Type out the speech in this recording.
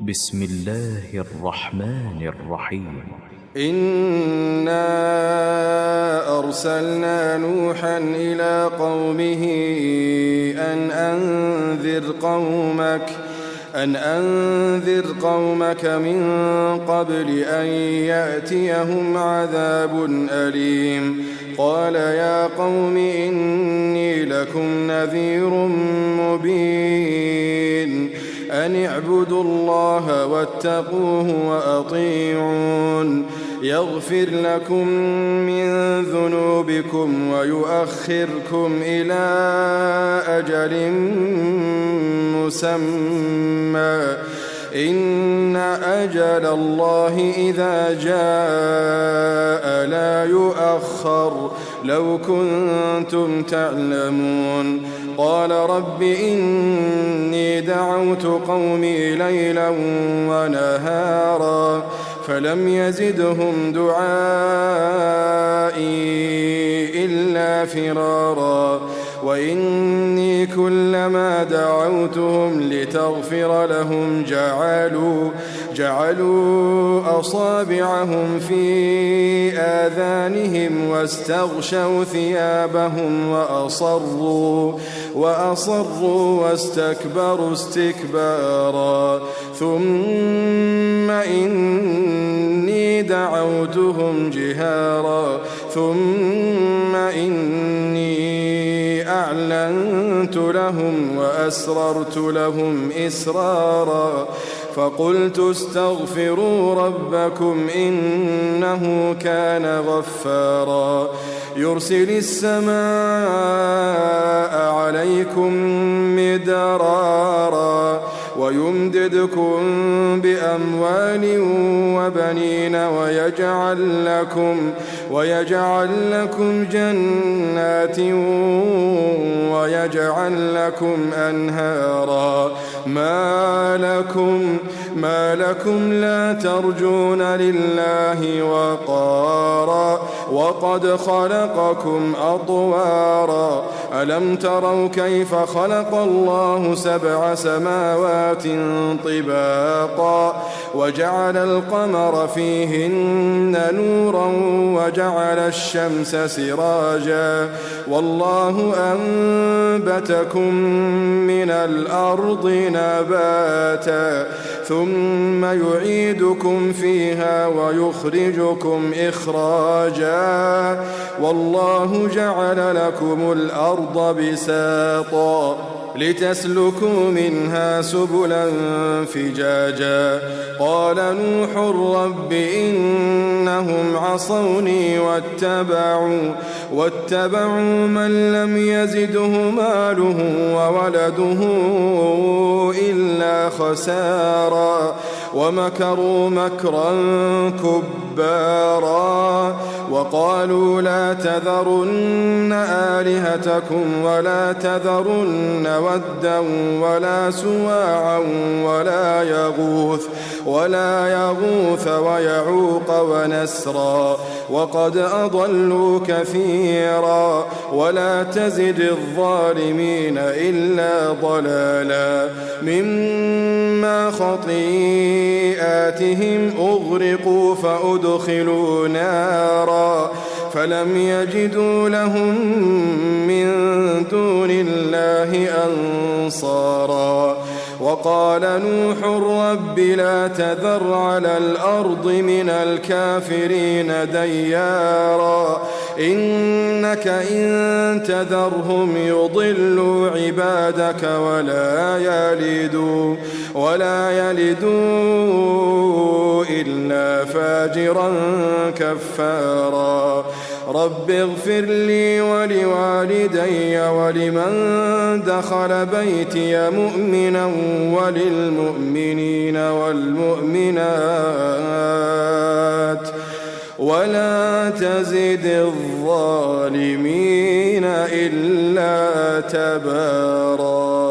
بسم الله الرحمن الرحيم. إنا أرسلنا نوحا إلى قومه أن أنذر قومك من قبل أن يأتيهم عذاب أليم. قال يا قوم إني لكم نذير مبين أن اعبدوا الله واتقوه وأطيعون يغفر لكم من ذنوبكم ويؤخركم إلى أجل مسمى إن أجل الله إذا جاء لا يؤخر لو كنتم تعلمون. قال رب إني دعوت قومي ليلا ونهارا فلم يزدهم دعائي إلا فرارا وإني كلما دعوتهم لتغفر لهم جعلوا أصابعهم في آذانهم واستغشوا ثيابهم وأصروا واستكبروا استكبارا ثم إني دعوتهم جهارا ثم إني أعلنت لهم وأسررت لهم إسرارا فقلت استغفروا ربكم إنه كان غفارا يرسل السماء عليكم مدرارا ويمددكم بأموال وبنين ويجعل لكم جنات ويجعل لكم أنهارا ما لكم لا ترجون لله وقارا وقد خلقكم أطوارا ألم تروا كيف خلق الله 7 سماوات طباقا وجعل القمر فيهن نورا وجعل الشمس سراجا والله أنبتكم من الأرض نباتا ثم يعيدكم فيها ويخرجكم إخراجا والله جعل لكم الأرض بساطا لتسلكوا منها سبلا فجاجا قال نوح رب إنهم عصوني واتبعوا من لم يزده ماله وولده إلا خسارا ومكروا مكرا كبارا وقالوا لا تذرن آلهتكم ولا تذرن ودا ولا سواعا ولا يغوث ويعوق ونسرا وقد أضلوا كثيرا ولا تزد الظالمين إلا ضلالا مما خطيئاتهم أغرقوا فأدخلوا نارا فلم يجدوا لهم من دون الله أنصارا وقال نوح رب لا تذر على الأرض من الكافرين ديارا إنك إن تذرهم يضلوا عبادك ولا يلدوا إلا فاجرا كفارا رب اغفر لي ولوالدي ولمن دخل بيتي مؤمنا وللمؤمنين والمؤمنات ولا تزد الظالمين إلا تبارا.